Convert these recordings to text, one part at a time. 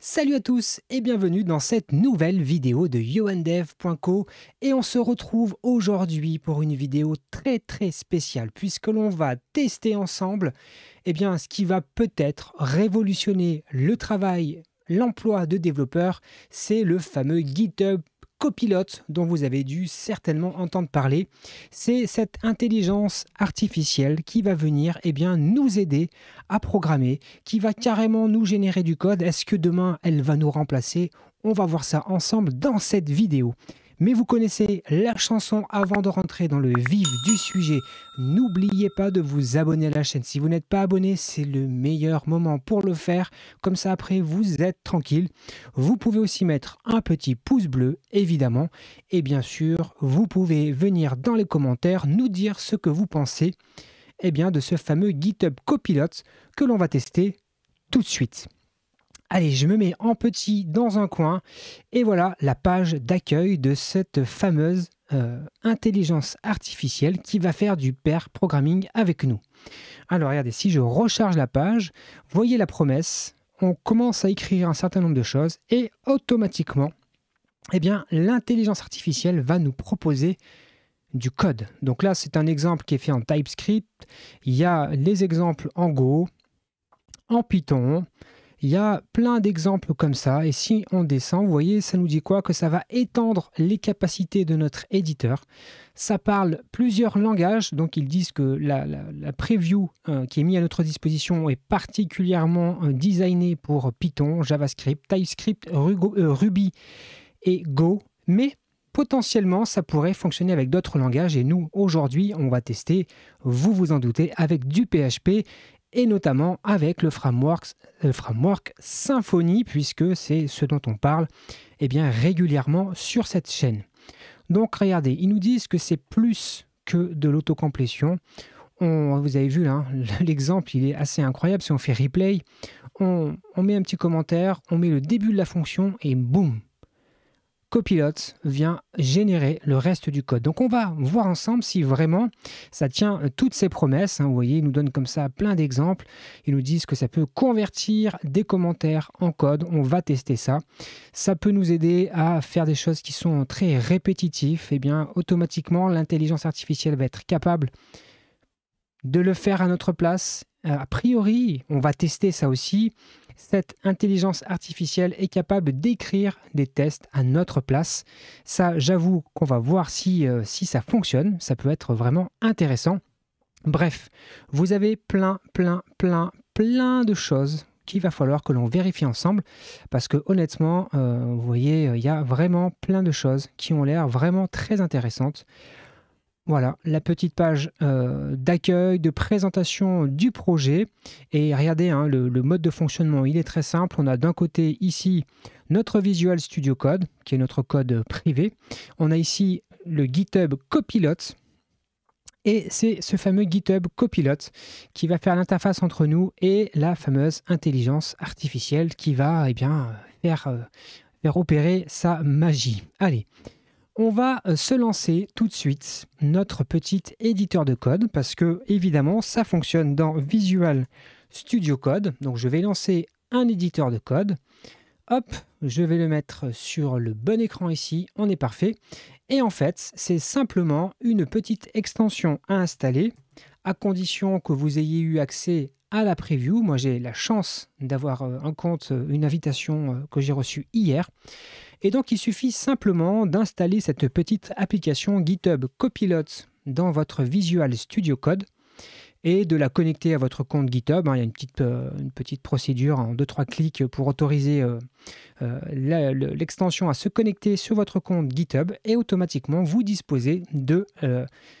Salut à tous et bienvenue dans cette nouvelle vidéo de yoandev.co et on se retrouve aujourd'hui pour une vidéo très spéciale puisque l'on va tester ensemble ce qui va peut-être révolutionner le travail, l'emploi de développeurs, c'est le fameux GitHub Copilot dont vous avez dû certainement entendre parler. C'est cette intelligence artificielle qui va venir nous aider à programmer, qui va carrément nous générer du code. Est-ce que demain elle va nous remplacer? On va voir ça ensemble dans cette vidéo. Mais vous connaissez la chanson. Avant de rentrer dans le vif du sujet, n'oubliez pas de vous abonner à la chaîne. Si vous n'êtes pas abonné, c'est le meilleur moment pour le faire. Comme ça, après, vous êtes tranquille. Vous pouvez aussi mettre un petit pouce bleu, évidemment. Et bien sûr, vous pouvez venir dans les commentaires nous dire ce que vous pensez de ce fameux GitHub Copilot que l'on va tester tout de suite. Allez, je me mets en petit dans un coin et voilà la page d'accueil de cette fameuse intelligence artificielle qui va faire du pair programming avec nous. Alors regardez, si je recharge la page, voyez la promesse, on commence à écrire un certain nombre de choses et automatiquement, l'intelligence artificielle va nous proposer du code. Donc là, c'est un exemple qui est fait en TypeScript. Il y a les exemples en Go, en Python. Il y a plein d'exemples comme ça, et si on descend, vous voyez, ça nous dit quoi? Que ça va étendre les capacités de notre éditeur. Ça parle plusieurs langages, donc ils disent que la preview qui est mise à notre disposition est particulièrement designée pour Python, JavaScript, TypeScript, Ruby et Go, mais potentiellement, ça pourrait fonctionner avec d'autres langages, et nous, aujourd'hui, on va tester, vous vous en doutez, avec du PHP, et notamment avec le framework Symfony, puisque c'est ce dont on parle régulièrement sur cette chaîne. Donc regardez, ils nous disent que c'est plus que de l'autocomplétion. Vous avez vu, hein, l'exemple, il est assez incroyable. Si on fait replay, on met un petit commentaire, on met le début de la fonction et boum, Copilot vient générer le reste du code. Donc on va voir ensemble si vraiment ça tient toutes ces promesses. Vous voyez, ils nous donnent comme ça plein d'exemples. Ils nous disent que ça peut convertir des commentaires en code. On va tester ça. Ça peut nous aider à faire des choses qui sont très répétitives. Automatiquement, l'intelligence artificielle va être capable de le faire à notre place. A priori, on va tester ça aussi. Cette intelligence artificielle est capable d'écrire des tests à notre place. Ça, j'avoue qu'on va voir si ça fonctionne. Ça peut être vraiment intéressant. Bref, vous avez plein de choses qu'il va falloir que l'on vérifie ensemble. Parce que honnêtement, vous voyez, il y a vraiment plein de choses qui ont l'air vraiment très intéressantes. Voilà, la petite page d'accueil, de présentation du projet. Et regardez, hein, le mode de fonctionnement, il est très simple. On a d'un côté ici notre Visual Studio Code, qui est notre code privé. On a ici le GitHub Copilot. Et c'est ce fameux GitHub Copilot qui va faire l'interface entre nous et la fameuse intelligence artificielle qui va faire opérer sa magie. Allez. On va se lancer tout de suite notre petit éditeur de code parce que évidemment ça fonctionne dans Visual Studio Code. Donc je vais lancer un éditeur de code. Hop, je vais le mettre sur le bon écran ici, on est parfait. Et en fait, c'est simplement une petite extension à installer à condition que vous ayez eu accès à la preview. Moi j'ai la chance d'avoir un compte, une invitation que j'ai reçue hier. Et donc, il suffit simplement d'installer cette petite application GitHub Copilot dans votre Visual Studio Code et de la connecter à votre compte GitHub. Il y a une petite procédure en 2-3 clics pour autoriser l'extension à se connecter sur votre compte GitHub et automatiquement, vous disposez de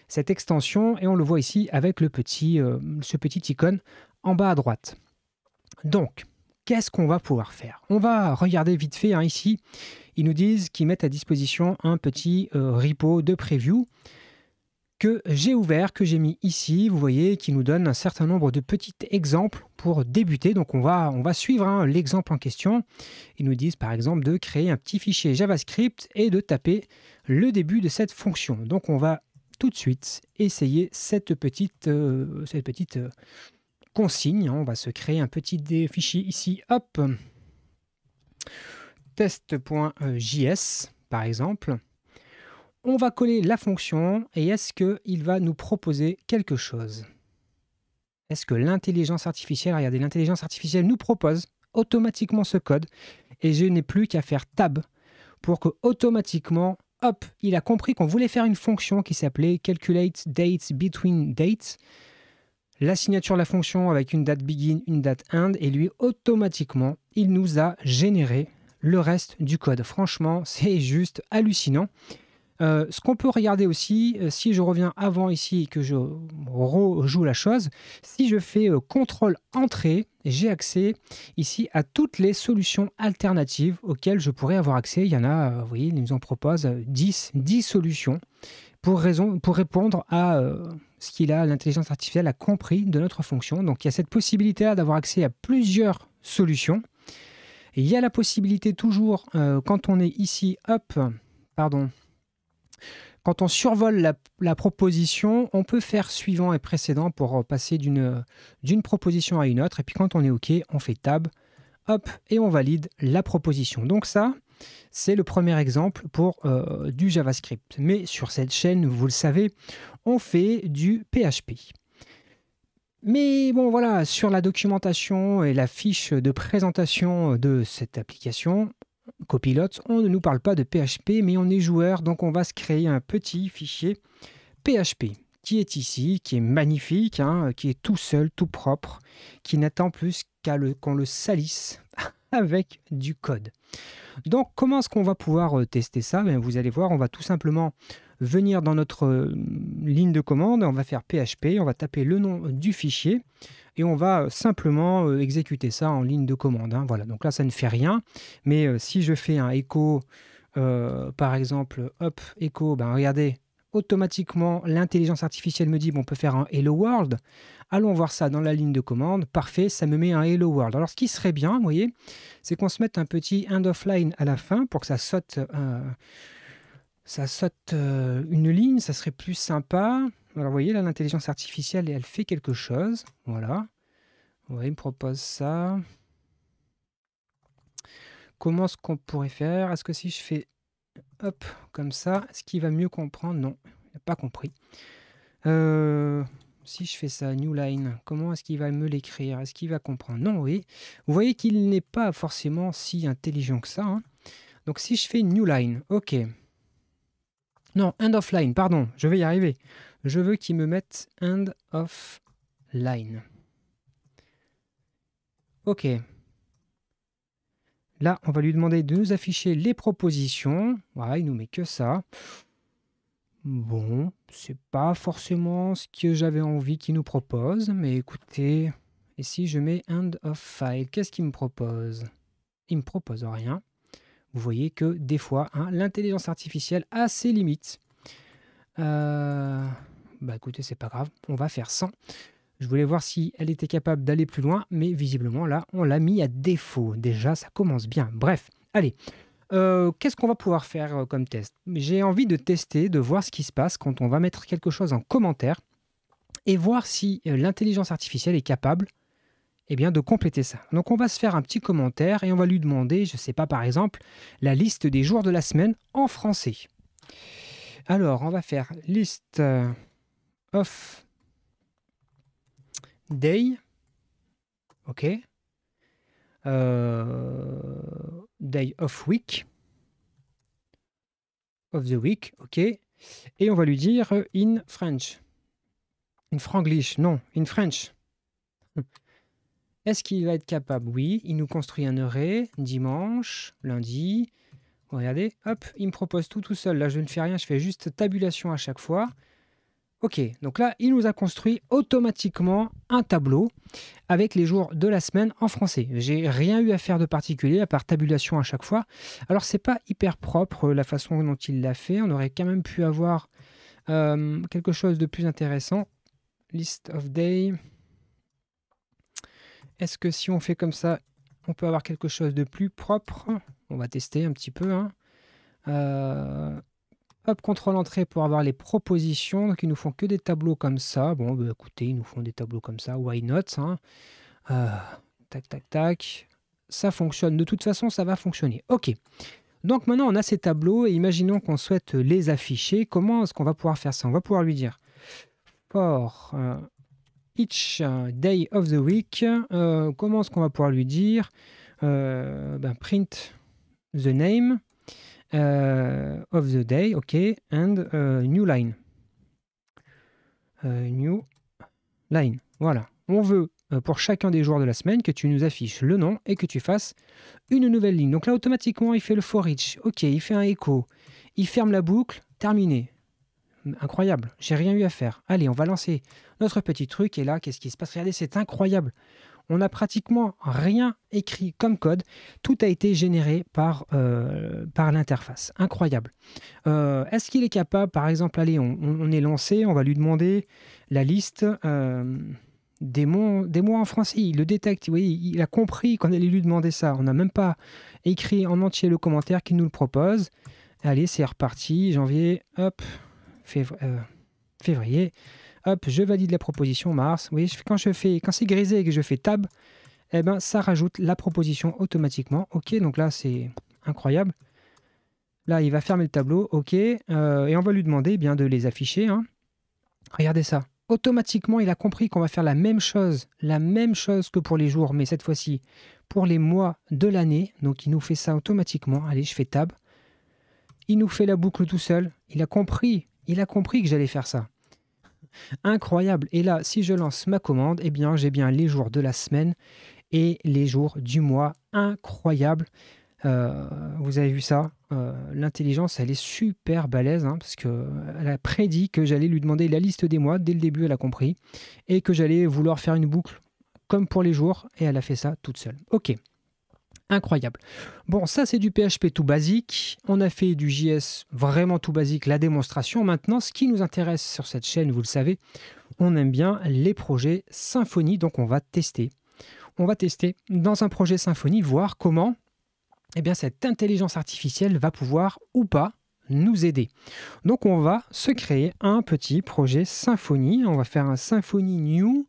cette extension et on le voit ici avec ce petit icône en bas à droite. Donc, qu'est-ce qu'on va pouvoir faire? On va regarder vite fait ici. Ils nous disent qu'ils mettent à disposition un petit repo de preview que j'ai ouvert, que j'ai mis ici. Vous voyez, qui nous donne un certain nombre de petits exemples pour débuter. Donc on va suivre l'exemple en question. Ils nous disent par exemple de créer un petit fichier JavaScript et de taper le début de cette fonction. Donc on va tout de suite essayer cette petite consigne. On va se créer un petit fichier ici. Hop. test.js, par exemple. On va coller la fonction et est-ce qu'il va nous proposer quelque chose? Est-ce que l'intelligence artificielle, regardez, l'intelligence artificielle nous propose automatiquement ce code et je n'ai plus qu'à faire tab pour que automatiquement, hop, il a compris qu'on voulait faire une fonction qui s'appelait calculate dates between dates, la signature de la fonction avec une date begin, une date end, et lui, automatiquement, il nous a généré le reste du code. Franchement, c'est juste hallucinant. Ce qu'on peut regarder aussi, si je reviens avant ici et que je rejoue la chose, si je fais CTRL entrée, j'ai accès ici à toutes les solutions alternatives auxquelles je pourrais avoir accès. Il y en a, vous voyez, ils nous en proposent 10 solutions pour répondre à ce qu'il a, l'intelligence artificielle a compris de notre fonction. Donc il y a cette possibilité d'avoir accès à plusieurs solutions. Et il y a la possibilité toujours, quand on est ici, quand on survole la proposition, on peut faire suivant et précédent pour passer d'une proposition à une autre. Et puis quand on est OK, on fait tab, hop, et on valide la proposition. Donc ça, c'est le premier exemple pour du JavaScript. Mais sur cette chaîne, vous le savez, on fait du PHP. Mais bon, voilà, sur la documentation et la fiche de présentation de cette application, Copilot, on ne nous parle pas de PHP, mais on est joueur, donc on va se créer un petit fichier PHP qui est ici, qui est magnifique, hein, qui est tout seul, tout propre, qui n'attend plus qu'on le salisse avec du code. Donc, comment est-ce qu'on va pouvoir tester ça? Bien, vous allez voir, on va tout simplement venir dans notre ligne de commande, on va faire PHP, on va taper le nom du fichier et on va simplement exécuter ça en ligne de commande. Hein. Voilà, donc là, ça ne fait rien. Mais si je fais un echo, par exemple, hop, echo, ben regardez, automatiquement, l'intelligence artificielle me dit, bon, on peut faire un Hello World. Allons voir ça dans la ligne de commande. Parfait, ça me met un Hello World. Alors, ce qui serait bien, vous voyez, c'est qu'on se mette un petit end of line à la fin pour que ça saute, une ligne. Ça serait plus sympa. Alors, vous voyez, là, l'intelligence artificielle, elle fait quelque chose. Voilà. Ouais, il me propose ça. Comment est-ce qu'on pourrait faire? Est-ce que si je fais hop, comme ça, est-ce qu'il va mieux comprendre? Non, il n'a pas compris. Si je fais ça, new line, comment est-ce qu'il va me l'écrire? Est-ce qu'il va comprendre? Non, oui. Vous voyez qu'il n'est pas forcément si intelligent que ça. Hein. Donc si je fais new line, ok. Non, end of line, pardon, je vais y arriver. Je veux qu'il me mette end of line. Ok. Là, on va lui demander de nous afficher les propositions. Voilà, il nous met que ça. Bon, c'est pas forcément ce que j'avais envie qu'il nous propose, mais écoutez, et si je mets end of file, qu'est-ce qu'il me propose? Il me propose rien. Vous voyez que des fois, hein, l'intelligence artificielle a ses limites. Bah écoutez, c'est pas grave, on va faire sans. Je voulais voir si elle était capable d'aller plus loin, mais visiblement, là, on l'a mis à défaut. Déjà, ça commence bien. Bref, allez. Qu'est-ce qu'on va pouvoir faire comme test? J'ai envie de tester, de voir ce qui se passe quand on va mettre quelque chose en commentaire et voir si l'intelligence artificielle est capable de compléter ça. Donc, on va se faire un petit commentaire et on va lui demander, je ne sais pas, par exemple, la liste des jours de la semaine en français. Alors, on va faire list of day, ok, day of week, of the week, ok, et on va lui dire in French, in Franglish, non, in French. Est-ce qu'il va être capable? Oui, il nous construit un array, dimanche, lundi, regardez, hop, il me propose tout seul, là je ne fais rien, je fais juste tabulation à chaque fois. Ok, donc là, il nous a construit automatiquement un tableau avec les jours de la semaine en français. J'ai rien eu à faire de particulier à part tabulation à chaque fois. Alors, c'est pas hyper propre la façon dont il l'a fait. On aurait quand même pu avoir quelque chose de plus intéressant. List of day. Est-ce que si on fait comme ça, on peut avoir quelque chose de plus propre? On va tester un petit peu. Hein. Hop, contrôle-entrée pour avoir les propositions. Donc, ils nous font que des tableaux comme ça. Bon, bah, écoutez, ils nous font des tableaux comme ça. Why not? Hein. Tac, tac, tac. ça fonctionne. De toute façon, ça va fonctionner. OK. Donc maintenant, on a ces tableaux et imaginons qu'on souhaite les afficher. Comment est-ce qu'on va pouvoir faire ça? On va pouvoir lui dire for each day of the week. Comment est-ce qu'on va pouvoir lui dire print the name of the day, OK, and new line. New line, voilà. On veut pour chacun des jours de la semaine que tu nous affiches le nom et que tu fasses une nouvelle ligne. Donc là, automatiquement, il fait le for each. OK, il fait un écho. Il ferme la boucle. Terminé. Incroyable. J'ai rien eu à faire. Allez, on va lancer notre petit truc. Et là, qu'est-ce qui se passe? Regardez, c'est incroyable. On n'a pratiquement rien écrit comme code. Tout a été généré par l'interface. Incroyable. Est-ce qu'il est capable, par exemple, allez, on est lancé, on va lui demander la liste des mots en français. Il le détecte. Vous voyez, il a compris qu'on allait lui demander ça. On n'a même pas écrit en entier le commentaire qu'il nous le propose. Allez, c'est reparti. Janvier, hop, février. Hop, je valide la proposition mars. Oui, quand c'est grisé et que je fais tab, eh ben, ça rajoute la proposition automatiquement. OK, donc là, c'est incroyable. Là, il va fermer le tableau. OK, et on va lui demander eh bien de les afficher. Hein. Regardez ça. Automatiquement, il a compris qu'on va faire la même chose que pour les jours, mais cette fois-ci pour les mois de l'année. Donc, il nous fait ça automatiquement. Allez, je fais tab. Il nous fait la boucle tout seul. Il a compris que j'allais faire ça. Incroyable. Et là, si je lance ma commande, eh bien, j'ai bien les jours de la semaine et les jours du mois. Incroyable. Vous avez vu ça? L'intelligence, elle est super balèze hein, parce qu'elle a prédit que j'allais lui demander la liste des mois. Dès le début, elle a compris. Et que j'allais vouloir faire une boucle comme pour les jours. Et elle a fait ça toute seule. OK. Incroyable. Bon, ça c'est du PHP tout basique. On a fait du JS vraiment tout basique, la démonstration. Maintenant, ce qui nous intéresse sur cette chaîne, vous le savez, on aime bien les projets Symfony. Donc, on va tester. On va tester dans un projet Symfony, voir comment eh bien, cette intelligence artificielle va pouvoir ou pas nous aider. Donc, on va se créer un petit projet Symfony. On va faire un Symfony New.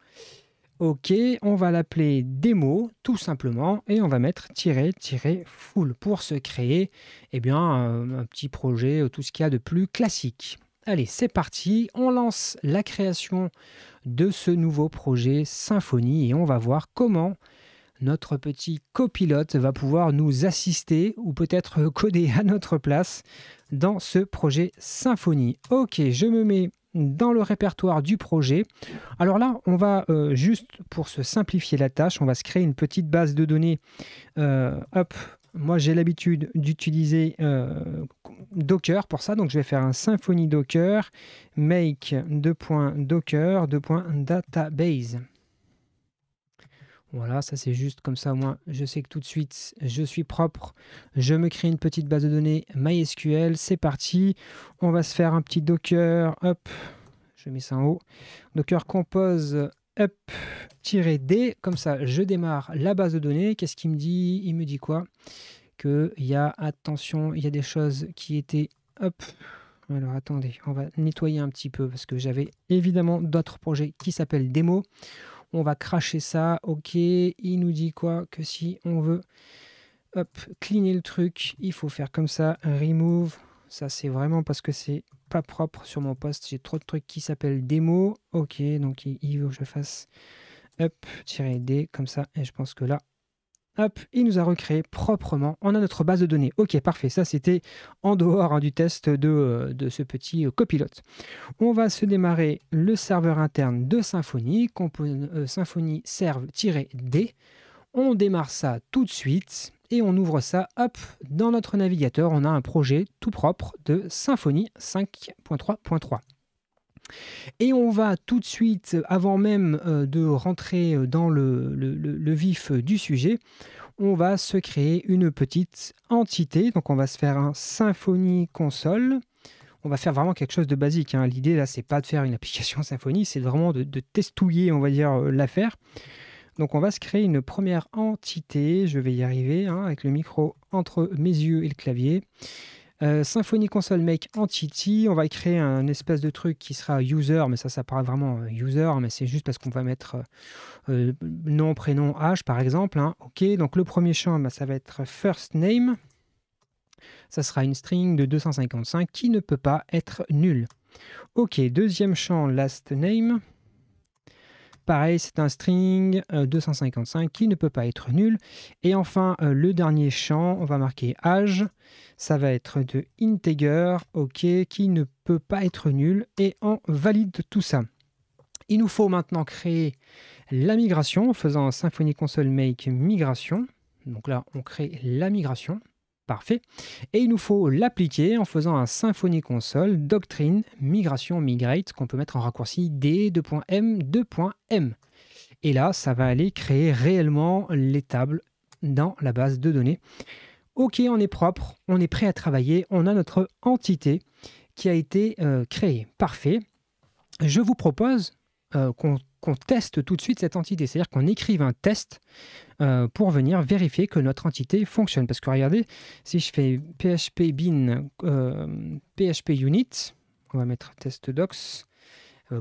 OK, on va l'appeler démo tout simplement et on va mettre -full pour se créer eh bien, un petit projet, tout ce qu'il y a de plus classique. Allez, c'est parti, on lance la création de ce nouveau projet Symfony et on va voir comment notre petit copilote va pouvoir nous assister ou peut-être coder à notre place dans ce projet Symfony. OK, je me mets dans le répertoire du projet. Alors là, on va juste pour se simplifier la tâche, on va se créer une petite base de données. Hop, moi j'ai l'habitude d'utiliser Docker pour ça, donc je vais faire un Symfony Docker make .docker.database. Voilà, ça c'est juste comme ça, moi je sais que tout de suite je suis propre. Je me crée une petite base de données MySQL, c'est parti. On va se faire un petit Docker, hop, je mets ça en haut. Docker compose up-d, comme ça je démarre la base de données. Qu'est-ce qu'il me dit? Il me dit quoi? Qu'il y a, attention, il y a des choses qui étaient, hop. Alors attendez, on va nettoyer un petit peu parce que j'avais évidemment d'autres projets qui s'appellent démo. On va cracher ça, OK. Il nous dit quoi? Que si on veut cleaner le truc, il faut faire comme ça, remove. Ça, c'est vraiment parce que c'est pas propre sur mon poste. J'ai trop de trucs qui s'appellent démo. OK, donc il veut que je fasse -d comme ça. Et je pense que là, hop, il nous a recréé proprement. On a notre base de données. OK, parfait. Ça, c'était en dehors du test de ce petit copilote. On va se démarrer le serveur interne de Symfony, Symfony serve-d. On démarre ça tout de suite et on ouvre ça, hop, dans notre navigateur. On a un projet tout propre de Symfony 5.3.3. Et on va tout de suite, avant même de rentrer dans le vif du sujet, on va se créer une petite entité. Donc on va se faire un Symfony console. On va faire vraiment quelque chose de basique. Hein. L'idée là, c'est pas de faire une application Symfony, c'est vraiment de testouiller, on va dire, l'affaire. Donc on va se créer une première entité. Je vais y arriver hein, avec le micro entre mes yeux et le clavier. Symfony Console Make Entity, on va créer un espèce de truc qui sera user, mais ça paraît vraiment user, mais c'est juste parce qu'on va mettre nom, prénom, âge par exemple. Hein. Ok, donc le premier champ, bah, ça va être first name. Ça sera une string de 255 qui ne peut pas être nulle. Ok, deuxième champ, last name. Pareil, c'est un string 255 qui ne peut pas être nul. Et enfin, le dernier champ, on va marquer âge. Ça va être de integer, ok, qui ne peut pas être nul. Et on valide tout ça. Il nous faut maintenant créer la migration en faisant un Symfony Console Make migration. Donc là, on crée la migration. Parfait. Et il nous faut l'appliquer en faisant un Symfony Console Doctrine Migration Migrate qu'on peut mettre en raccourci D2.M2.M. Et là, ça va aller créer réellement les tables dans la base de données. Ok, on est propre, on est prêt à travailler, on a notre entité qui a été créée. Parfait. Je vous propose qu'on teste tout de suite cette entité, c'est-à-dire qu'on écrive un test pour venir vérifier que notre entité fonctionne. Parce que regardez, si je fais php bin php unit, on va mettre test docs.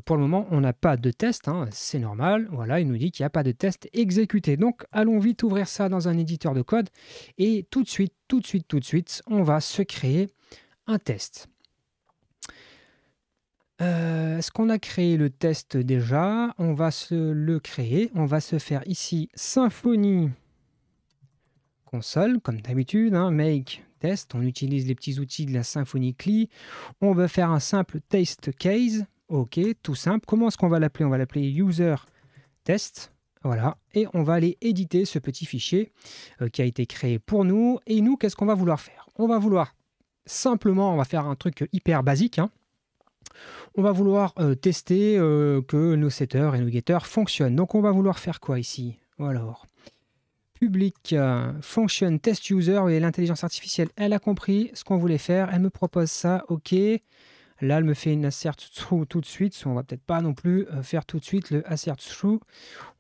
Pour le moment, on n'a pas de test, hein, c'est normal. Voilà, il nous dit qu'il n'y a pas de test exécuté. Donc, allons vite ouvrir ça dans un éditeur de code et tout de suite, on va se créer un test. Est-ce qu'on a créé le test déjà? On va se le créer. On va se faire ici Symfony Console, comme d'habitude, hein, make test. On utilise les petits outils de la Symfony CLI. On va faire un simple test case. Ok, tout simple. Comment est-ce qu'on va l'appeler? On va l'appeler user test. Voilà. Et on va aller éditer ce petit fichier qui a été créé pour nous. Et nous, qu'est-ce qu'on va vouloir faire? On va vouloir simplement, on va faire un truc hyper basique, hein. On va vouloir tester que nos setters et nos getters fonctionnent. Donc, on va vouloir faire quoi ici? Alors, public function test user, et l'intelligence artificielle, elle a compris ce qu'on voulait faire. Elle me propose ça, ok. Là, elle me fait une assert true tout de suite. On va peut-être pas non plus faire tout de suite le assert true.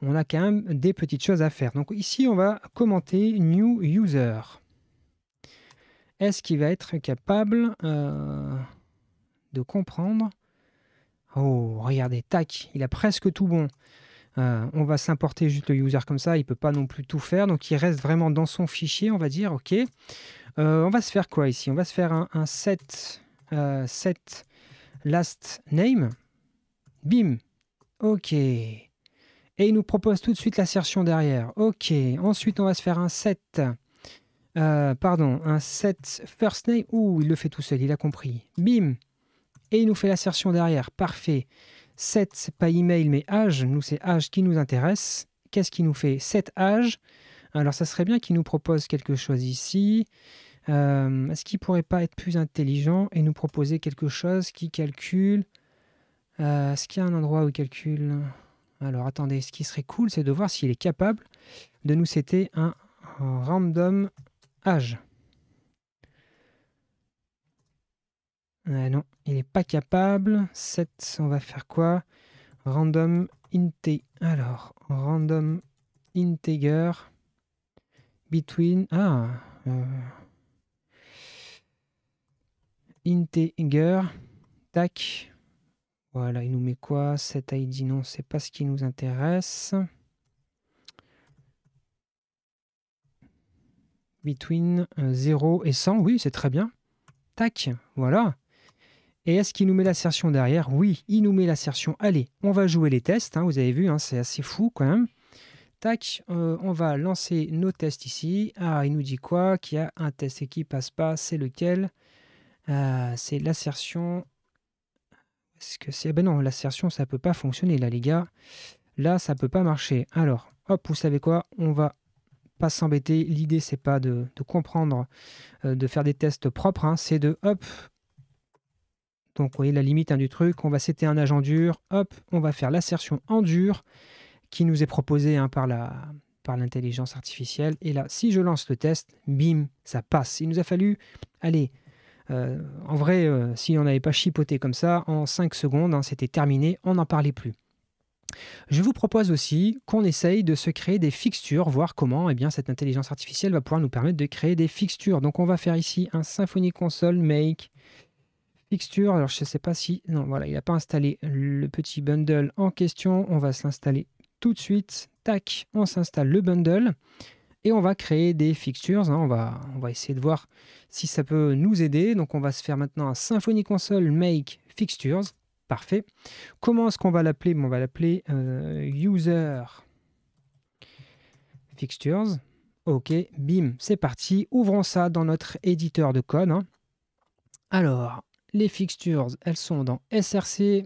On a quand même des petites choses à faire. Donc ici, on va commenter new user. Est-ce qu'il va être capable de comprendre? Oh, regardez, tac, il a presque tout bon. On va s'importer juste le user comme ça, il ne peut pas non plus tout faire, donc il reste vraiment dans son fichier, on va dire, ok. On va se faire quoi ici? On va se faire un set last name, bim, ok. Et il nous propose tout de suite l'assertion derrière, ok. Ensuite, on va se faire un set first name, ouh, il le fait tout seul, il a compris, bim. Et il nous fait l'assertion derrière. Parfait. Set, c'est pas email, mais âge. Nous, c'est âge qui nous intéresse. Qu'est-ce qu'il nous fait? Set âge. Alors, ça serait bien qu'il nous propose quelque chose ici. Est-ce qu'il pourrait pas être plus intelligent et nous proposer quelque chose qui calcule? Est-ce qu'il y a un endroit où il calcule? Alors, attendez. Ce qui serait cool, c'est de voir s'il est capable de nous setter un random âge. Non, il n'est pas capable. 7, on va faire quoi? Random integer. Alors, random integer between. Integer. Tac. Voilà, il nous met quoi? Set ID, non, c'est pas ce qui nous intéresse. Between 0 et 100, oui, c'est très bien. Tac, voilà. Et est-ce qu'il nous met l'assertion derrière? Oui, il nous met l'assertion. Allez, on va jouer les tests. Hein, vous avez vu, hein, c'est assez fou quand même. Tac, on va lancer nos tests ici. Ah, il nous dit quoi? Qu'il y a un test qui passe pas. C'est lequel? C'est l'assertion. Est-ce que c'est... Ben non, l'assertion, ça peut pas fonctionner là, les gars. Là, ça peut pas marcher. Alors, hop, vous savez quoi? On va pas s'embêter. L'idée, c'est pas de comprendre, de faire des tests propres. Hein, c'est de, hop... Donc, vous voyez la limite du truc. On va setter un âge en dur. Hop, on va faire l'assertion en dur qui nous est proposée par l'intelligence artificielle. Et là, si je lance le test, bim, ça passe. Il nous a fallu, allez, en vrai, si on n'avait pas chipoté comme ça, en 5 secondes, hein, c'était terminé, on n'en parlait plus. Je vous propose aussi qu'on essaye de se créer des fixtures, voir comment eh bien, cette intelligence artificielle va pouvoir nous permettre de créer des fixtures. Donc on va faire ici un Symfony Console Make Fixture. Alors je ne sais pas si... Non, voilà, il n'a pas installé le petit bundle en question. On va s'installer tout de suite. Tac, on s'installe le bundle. Et on va créer des fixtures. Hein. On va essayer de voir si ça peut nous aider. Donc on va se faire maintenant un Symfony Console Make Fixtures. Parfait. Comment est-ce qu'on va l'appeler? On va l'appeler User Fixtures. Ok, bim, c'est parti. Ouvrons ça dans notre éditeur de code. Hein. Alors, les fixtures, elles sont dans SRC,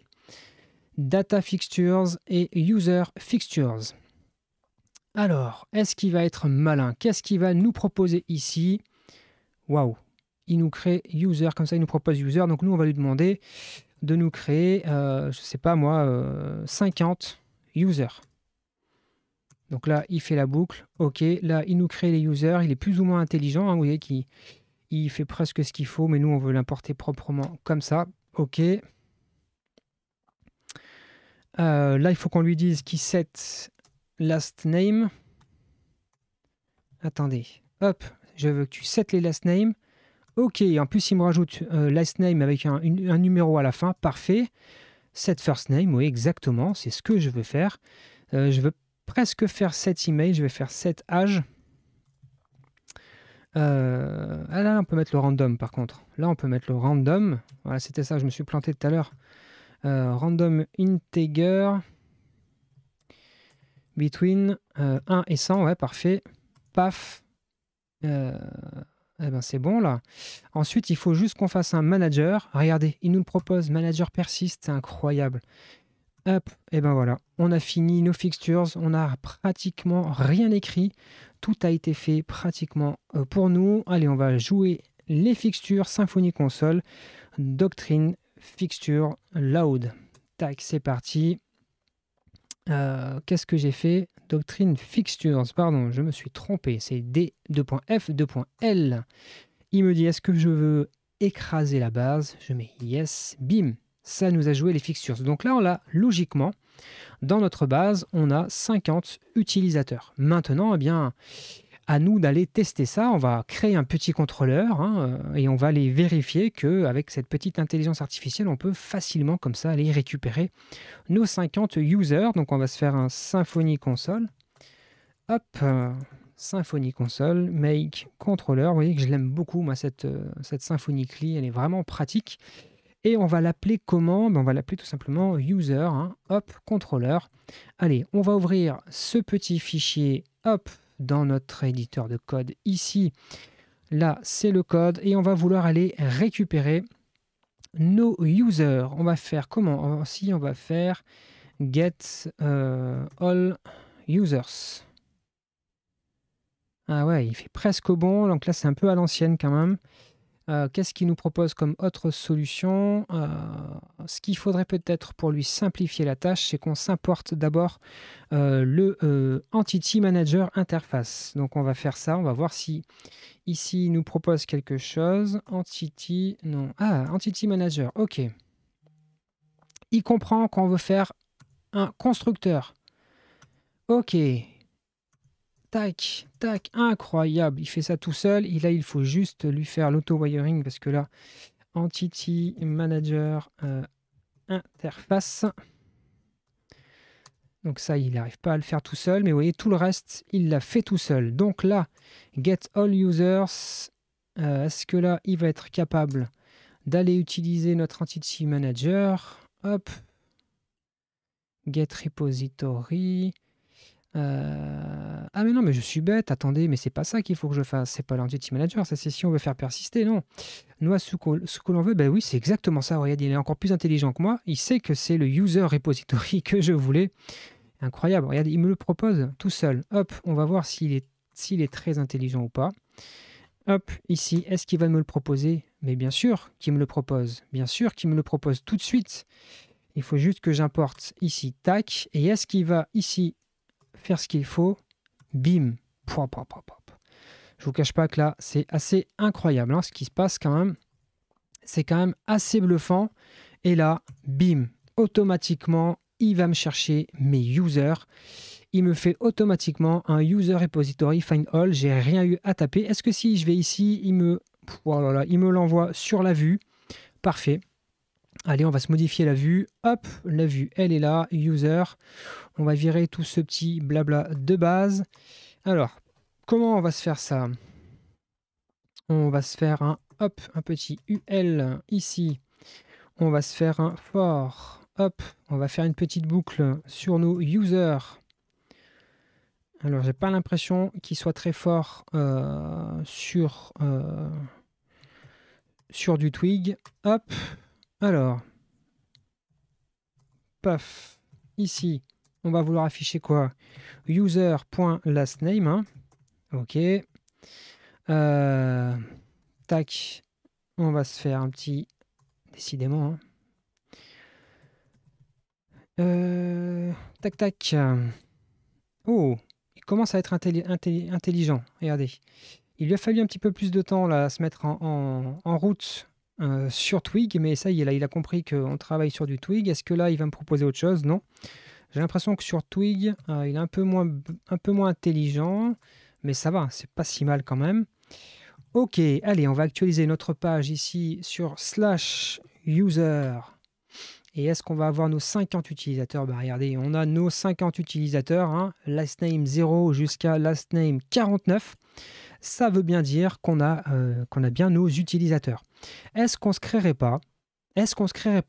Data Fixtures et User Fixtures. Alors, est-ce qu'il va être malin? Qu'est-ce qu'il va nous proposer ici? Waouh, il nous crée User, comme ça il nous propose User. Donc nous, on va lui demander de nous créer, je ne sais pas moi, 50 users. Donc là, il fait la boucle. OK, là, il nous crée les users. Il est plus ou moins intelligent. Hein, vous voyez qu'il fait presque ce qu'il faut, mais nous, on veut l'importer proprement comme ça. OK. Là, il faut qu'on lui dise qu'il set last name. Attendez. Hop, je veux que tu set les last name. OK, en plus, il me rajoute last name avec un numéro à la fin. Parfait. Set first name, oui, exactement. C'est ce que je veux faire. Je veux presque faire set email. Je vais faire set âge. Ah là, on peut mettre le random, par contre. Là, on peut mettre le random. Voilà, c'était ça, je me suis planté tout à l'heure. Random integer between 1 et 100. Ouais, parfait. Paf. Eh ben c'est bon là. Ensuite, il faut juste qu'on fasse un manager. Regardez, il nous le propose. Manager persiste, c'est incroyable. Hop, et ben voilà. On a fini nos fixtures. On a pratiquement rien écrit. Tout a été fait pratiquement pour nous. Allez, on va jouer les fixtures Symfony Console. Doctrine, fixture, load. Tac, c'est parti. Qu'est-ce que j'ai fait? Doctrine fixtures, pardon, je me suis trompé. C'est D2.F, 2.L. Il me dit, est-ce que je veux écraser la base? Je mets yes, bim. Ça nous a joué les fixtures. Donc là, on l'a logiquement. Dans notre base, on a 50 utilisateurs. Maintenant, eh bien, à nous d'aller tester ça. On va créer un petit contrôleur et on va aller vérifier qu'avec cette petite intelligence artificielle, on peut facilement comme ça aller récupérer nos 50 users. Donc on va se faire un Symfony Console. Hop, Symfony Console, make controller. Vous voyez que je l'aime beaucoup, moi, cette Symfony CLI. Elle est vraiment pratique. Et on va l'appeler comment? On va l'appeler tout simplement user, hop, controller. Allez, on va ouvrir ce petit fichier, hop, dans notre éditeur de code ici. Là, c'est le code et on va vouloir aller récupérer nos users. On va faire comment? Si on va faire get all users. Ah ouais, il fait presque bon, donc là c'est un peu à l'ancienne quand même. Qu'est-ce qu'il nous propose comme autre solution? Ce qu'il faudrait peut-être pour lui simplifier la tâche, c'est qu'on s'importe d'abord le Entity Manager Interface. Donc on va faire ça, on va voir si ici il nous propose quelque chose. Entity, non. Ah, Entity Manager, ok. Il comprend qu'on veut faire un constructeur. Ok. Tac, tac, incroyable. Il fait ça tout seul. Et là, il faut juste lui faire l'auto-wiring parce que là, Entity Manager Interface. Donc ça, il n'arrive pas à le faire tout seul. Mais vous voyez, tout le reste, il l'a fait tout seul. Donc là, Get All Users. Est-ce que là, il va être capable d'aller utiliser notre Entity Manager? Hop. Get Repository. Ah mais non, mais je suis bête, attendez, mais c'est pas ça qu'il faut que je fasse, c'est pas l'Entity Manager, ça c'est si on veut faire persister, non. Nous, ce que l'on veut, ben oui, c'est exactement ça, regardez, il est encore plus intelligent que moi, il sait que c'est le User Repository que je voulais. Incroyable, regardez, il me le propose tout seul. Hop, on va voir s'il est très intelligent ou pas. Hop, ici, est-ce qu'il va me le proposer? Mais bien sûr qu'il me le propose, bien sûr qu'il me le propose tout de suite. Il faut juste que j'importe ici, tac, et est-ce qu'il va ici faire ce qu'il faut, bim, pop, pop, pop, pop. Je vous cache pas que là, c'est assez incroyable ce qui se passe quand même. C'est quand même assez bluffant. Et là, bim, automatiquement, il va me chercher mes users. Il me fait automatiquement un user repository find all. J'ai rien eu à taper. Est-ce que si je vais ici, voilà, il me l'envoie sur la vue. Parfait. Allez, on va se modifier la vue. Hop, la vue, elle est là. User. On va virer tout ce petit blabla de base. Alors, comment on va se faire ça? On va se faire un petit UL ici. On va se faire un for. Hop, on va faire une petite boucle sur nos users. Alors, j'ai pas l'impression qu'il soit très fort sur du Twig. Hop, alors, paf, ici, on va vouloir afficher quoi? User.lastname. Hein. Ok. Tac, on va se faire un petit... Décidément. Hein. Tac, tac. Oh, il commence à être intelligent. Regardez. Il lui a fallu un petit peu plus de temps là, à se mettre en route sur Twig, mais ça y est, là, il a compris qu'on travaille sur du Twig. Est-ce que là, il va me proposer autre chose? Non. J'ai l'impression que sur Twig, il est un peu moins intelligent, mais ça va, c'est pas si mal quand même. Ok, allez, on va actualiser notre page ici sur /user. Et est-ce qu'on va avoir nos 50 utilisateurs? Bah regardez, on a nos 50 utilisateurs, hein, lastname 0 jusqu'à lastname 49. Ça veut bien dire qu'on a bien nos utilisateurs. Est-ce qu'on se créerait pas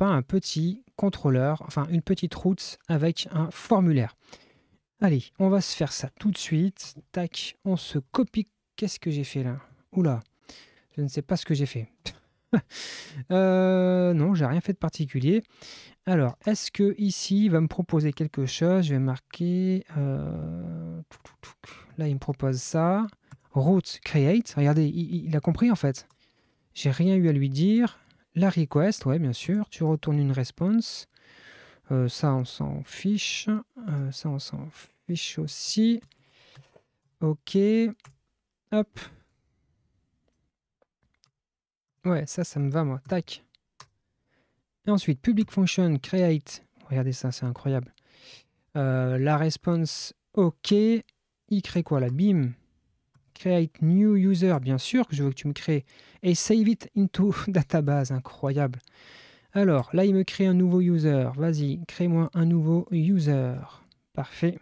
un petit contrôleur, enfin une petite route avec un formulaire? Allez, on va se faire ça tout de suite. Tac, on se copie. Qu'est-ce que j'ai fait là? Oula, je ne sais pas ce que j'ai fait. Non, j'ai rien fait de particulier. Alors, est-ce que ici, il va me proposer quelque chose? Je vais marquer... Là, il me propose ça. Route create. Regardez, il a compris en fait. J'ai rien eu à lui dire. La request, ouais, bien sûr. Tu retournes une response. Ça, on s'en fiche. Ça, on s'en fiche aussi. Ok. Hop. Ouais, ça me va, moi. Tac. Et ensuite, public function create. Regardez ça, c'est incroyable. La response, ok. Il crée quoi là? Bim. Create new user, bien sûr que je veux que tu me crées. Et save it into database, incroyable. Alors, là, il me crée un nouveau user. Vas-y, crée-moi un nouveau user. Parfait.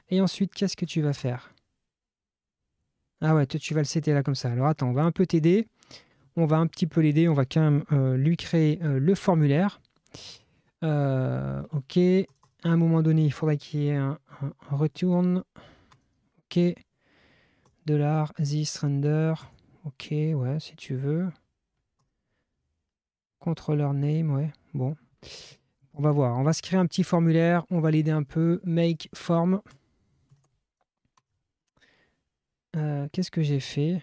Et ensuite, qu'est-ce que tu vas faire? Ah ouais, toi, tu vas le setter là comme ça. Alors, attends, on va un peu t'aider. On va un petit peu l'aider. On va quand même lui créer le formulaire. Ok. À un moment donné, il faudrait qu'il y ait un return. Ok. $this render. Ok, ouais, si tu veux. Controller name, ouais. Bon. On va voir. On va se créer un petit formulaire. On va l'aider un peu. Make form. Qu'est-ce que j'ai fait?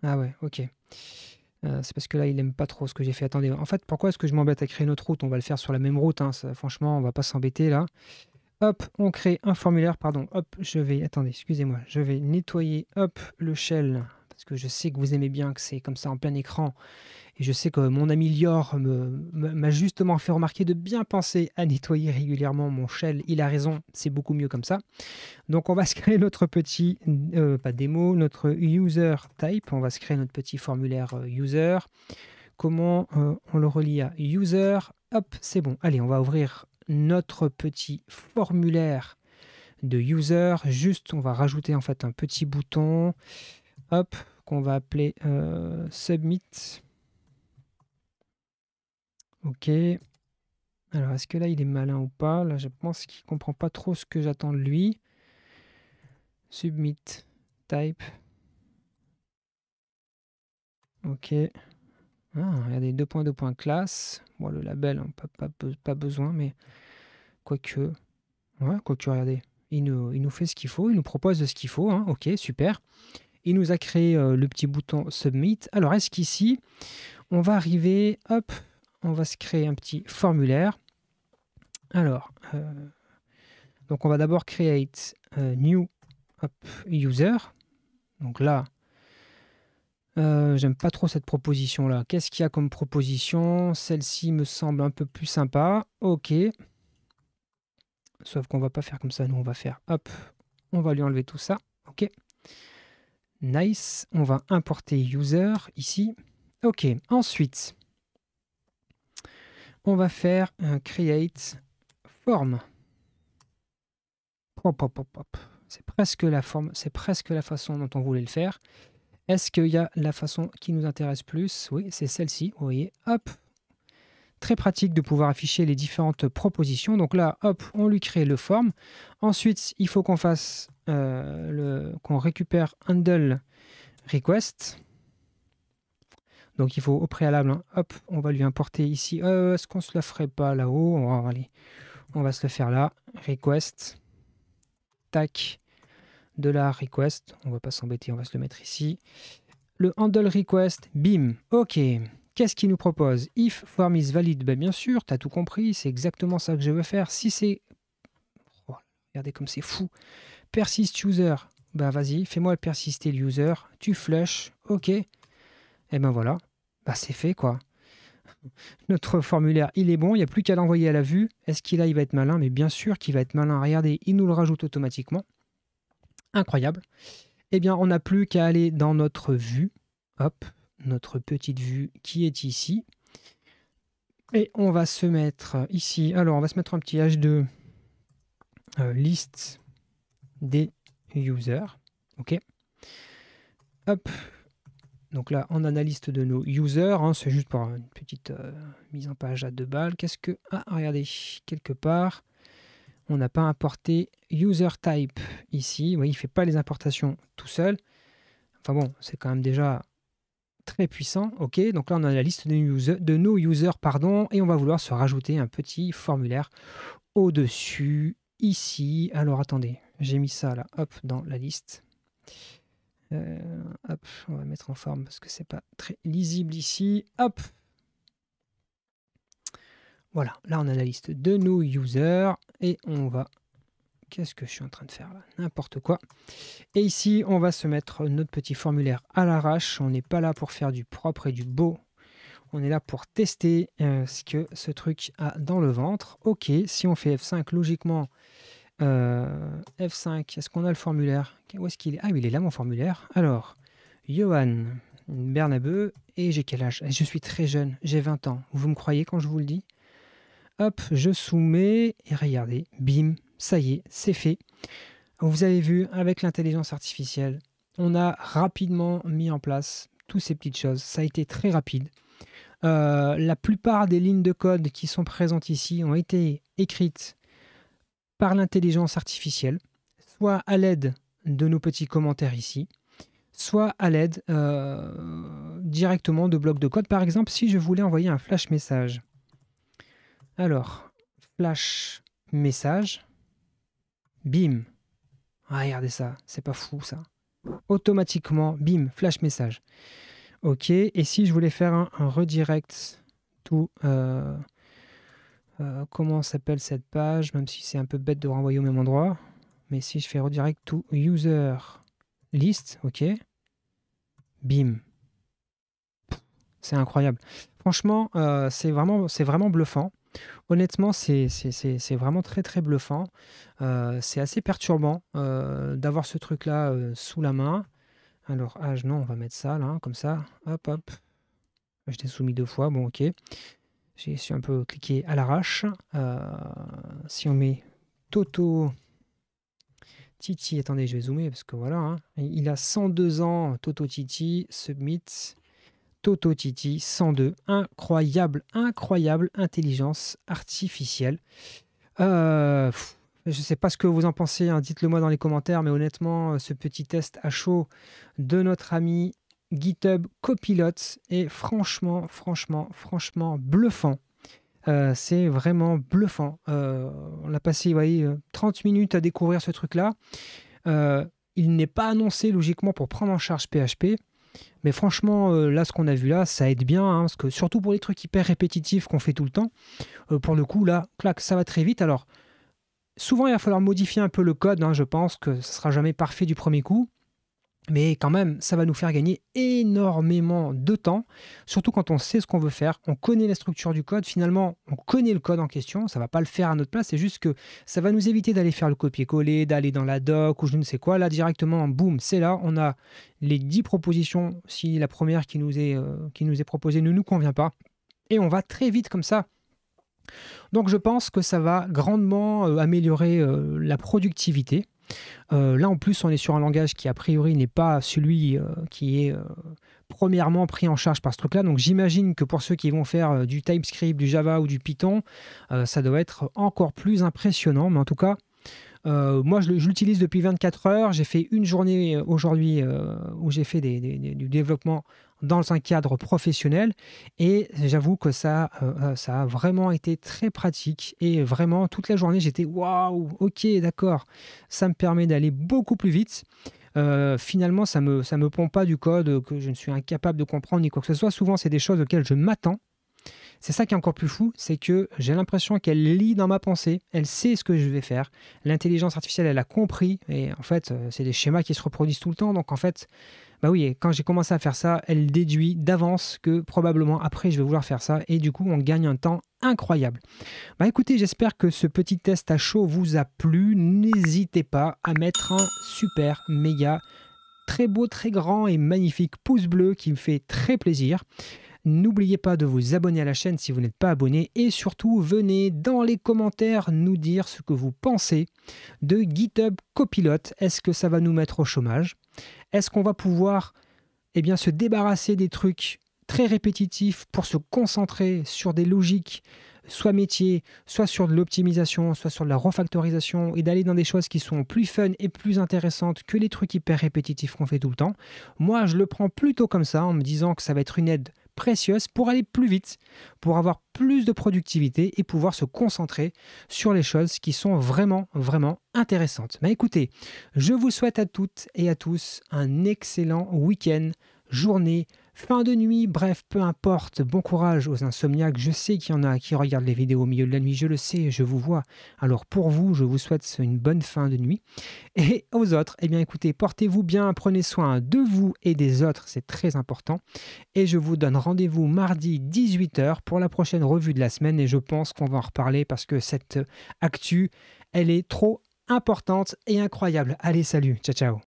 Ah ouais, ok. C'est parce que là, il aime pas trop ce que j'ai fait. Attendez, en fait, pourquoi est-ce que je m'embête à créer notre route? On va le faire sur la même route. Hein. Ça, franchement, on va pas s'embêter là. Hop, on crée un formulaire. Pardon, hop, attendez, excusez-moi. Je vais nettoyer, hop, le shell. Parce que je sais que vous aimez bien que c'est comme ça en plein écran. Et je sais que mon ami Lior m'a justement fait remarquer de bien penser à nettoyer régulièrement mon shell. Il a raison, c'est beaucoup mieux comme ça. Donc on va se créer notre petit, pas démo, notre user type. On va se créer notre petit formulaire user. Comment on le relie à user? Hop, c'est bon. Allez, on va ouvrir notre petit formulaire de user. Juste, on va rajouter en fait un petit bouton. Hop, qu'on va appeler submit. Ok. Alors, est-ce que là, il est malin ou pas? Là, je pense qu'il comprend pas trop ce que j'attends de lui. Submit type. Ok. Ah, regardez, 2.2. Classe. Bon, le label, hein, pas besoin, mais quoique. Ouais, quoique, regardez. Il nous fait ce qu'il faut, il nous propose ce qu'il faut. Hein. Ok, super. Il nous a créé le petit bouton Submit. Alors, est-ce qu'ici, on va arriver, hop, on va se créer un petit formulaire. Alors, donc on va d'abord create new user. Donc là, j'aime pas trop cette proposition-là. Qu'est-ce qu'il y a comme proposition? Celle-ci me semble un peu plus sympa. Ok. Sauf qu'on va pas faire comme ça, nous on va faire, hop, on va lui enlever tout ça, ok. Nice, on va importer user ici. Ok, ensuite, on va faire un create form. Hop, hop, hop, hop. C'est presque la forme, c'est presque la façon dont on voulait le faire. Est-ce qu'il y a la façon qui nous intéresse plus? Oui, c'est celle-ci, vous voyez, hop. Très pratique de pouvoir afficher les différentes propositions. Donc là, hop, on lui crée le form. Ensuite, il faut qu'on fasse qu'on récupère handle request. Donc il faut au préalable, hein, hop, on va lui importer ici. Est-ce qu'on se la ferait pas là-haut? On va se le faire là. Request. Tac. De la request. On va pas s'embêter, on va se le mettre ici. Le handle request, bim. Ok. Qu'est-ce qu'il nous propose? If form is valid, ben bien sûr, tu as tout compris, c'est exactement ça que je veux faire. Si c'est... Oh, regardez comme c'est fou. Persist user, ben vas-y, fais-moi persister le user. Tu flush, ok. Et ben voilà, ben c'est fait quoi. Notre formulaire, il est bon, il n'y a plus qu'à l'envoyer à la vue. Est-ce qu'il va être malin? Mais bien sûr qu'il va être malin. Regardez, il nous le rajoute automatiquement. Incroyable. Eh bien, on n'a plus qu'à aller dans notre vue. Hop, notre petite vue qui est ici. Et on va se mettre ici. Alors, on va se mettre un petit H2 liste des users. OK. Hop. Donc là, on a la liste de nos users. Hein, c'est juste pour une petite mise en page à 2 balles. Qu'est-ce que... Ah, regardez, quelque part, on n'a pas importé user type ici. Vous voyez, il ne fait pas les importations tout seul. Enfin bon, c'est quand même déjà très puissant. OK, donc là, on a la liste de nos users, pardon, et on va vouloir se rajouter un petit formulaire au-dessus, ici. Alors, attendez, j'ai mis ça là, hop, dans la liste. Hop, on va mettre en forme parce que c'est pas très lisible ici. Hop. Voilà, là, on a la liste de nos users et on va... Qu'est-ce que je suis en train de faire là? N'importe quoi. Et ici, on va se mettre notre petit formulaire à l'arrache. On n'est pas là pour faire du propre et du beau. On est là pour tester ce que ce truc a dans le ventre. OK, si on fait F5, logiquement, F5, est-ce qu'on a le formulaire? Où est-ce qu'il est? Ah oui, il est là mon formulaire. Alors, Johan Bernabeu, et j'ai quel âge? Je suis très jeune, j'ai 20 ans. Vous me croyez quand je vous le dis? Hop, je soumets, et regardez, bim, ça y est, c'est fait. Vous avez vu, avec l'intelligence artificielle, on a rapidement mis en place toutes ces petites choses. Ça a été très rapide. La plupart des lignes de code qui sont présentes ici ont été écrites par l'intelligence artificielle, soit à l'aide de nos petits commentaires ici, soit à l'aide directement de blocs de code. Par exemple, si je voulais envoyer un flash message. Alors, flash message, bim. Ah, regardez ça, c'est pas fou ça. Automatiquement, bim, flash message. OK, et si je voulais faire un redirect to... comment s'appelle cette page, même si c'est un peu bête de renvoyer au même endroit. Mais si je fais redirect to user list, OK, bim. C'est incroyable. Franchement, c'est vraiment bluffant. Honnêtement, c'est vraiment très très bluffant. C'est assez perturbant d'avoir ce truc-là sous la main. Alors, âge, non, on va mettre ça là, comme ça. Hop, hop. Je l'ai soumis 2 fois, bon, ok. J'ai su un peu cliquer à l'arrache. Si on met Toto Titi, attendez, je vais zoomer parce que voilà, hein, il a 102 ans, Toto Titi, submit. Toto Titi 102, incroyable, incroyable intelligence artificielle. Je ne sais pas ce que vous en pensez, hein, dites-le moi dans les commentaires, mais honnêtement, ce petit test à chaud de notre ami GitHub Copilot est franchement bluffant. C'est vraiment bluffant. On a passé, vous voyez, 30 minutes à découvrir ce truc-là. Il n'est pas annoncé logiquement pour prendre en charge PHP. Mais franchement, là, ce qu'on a vu là, ça aide bien, hein, parce que surtout pour les trucs hyper répétitifs qu'on fait tout le temps, pour le coup, là, clac, ça va très vite. Alors, souvent, il va falloir modifier un peu le code, hein, je pense que ce ne sera jamais parfait du premier coup. Mais quand même, ça va nous faire gagner énormément de temps, surtout quand on sait ce qu'on veut faire, on connaît la structure du code, finalement, on connaît le code en question, ça va pas le faire à notre place, c'est juste que ça va nous éviter d'aller faire le copier-coller, d'aller dans la doc ou je ne sais quoi. Là, directement, boum, c'est là, on a les 10 propositions, si la première qui nous est proposée ne nous convient pas, et on va très vite comme ça. Donc je pense que ça va grandement améliorer la productivité. Là, en plus, on est sur un langage qui, a priori, n'est pas celui qui est premièrement pris en charge par ce truc-là. Donc, j'imagine que pour ceux qui vont faire du TypeScript, du Java ou du Python, ça doit être encore plus impressionnant. Mais en tout cas, moi, je l'utilise depuis 24 heures. J'ai fait une journée aujourd'hui où j'ai fait du développement dans un cadre professionnel et j'avoue que ça a vraiment été très pratique et vraiment toute la journée j'étais waouh, ok, d'accord, ça me permet d'aller beaucoup plus vite. Finalement, ça me pompe pas du code que je ne suis incapable de comprendre ni quoi que ce soit. Souvent, c'est des choses auxquelles je m'attends. C'est ça qui est encore plus fou, c'est que j'ai l'impression qu'elle lit dans ma pensée, elle sait ce que je vais faire. L'intelligence artificielle, elle a compris, et en fait, c'est des schémas qui se reproduisent tout le temps. Donc en fait, bah oui, et quand j'ai commencé à faire ça, elle déduit d'avance que probablement après, je vais vouloir faire ça, et du coup, on gagne un temps incroyable. Bah écoutez, j'espère que ce petit test à chaud vous a plu. N'hésitez pas à mettre un super, méga, très beau, très grand et magnifique pouce bleu qui me fait très plaisir. N'oubliez pas de vous abonner à la chaîne si vous n'êtes pas abonné et surtout venez dans les commentaires nous dire ce que vous pensez de GitHub Copilot. Est-ce que ça va nous mettre au chômage? Est-ce qu'on va pouvoir se débarrasser des trucs très répétitifs pour se concentrer sur des logiques, soit métier, soit sur de l'optimisation, soit sur de la refactorisation et d'aller dans des choses qui sont plus fun et plus intéressantes que les trucs hyper répétitifs qu'on fait tout le temps? Moi, je le prends plutôt comme ça en me disant que ça va être une aide précieuse pour aller plus vite, pour avoir plus de productivité et pouvoir se concentrer sur les choses qui sont vraiment, vraiment intéressantes. Mais écoutez, je vous souhaite à toutes et à tous un excellent week-end, journée, fin de nuit, bref, peu importe. Bon courage aux insomniaques. Je sais qu'il y en a qui regardent les vidéos au milieu de la nuit, je le sais, je vous vois. Alors pour vous, je vous souhaite une bonne fin de nuit. Et aux autres, écoutez, portez-vous bien, prenez soin de vous et des autres, c'est très important. Et je vous donne rendez-vous mardi 18h pour la prochaine revue de la semaine et je pense qu'on va en reparler parce que cette actu, elle est trop importante et incroyable. Allez, salut, ciao ciao.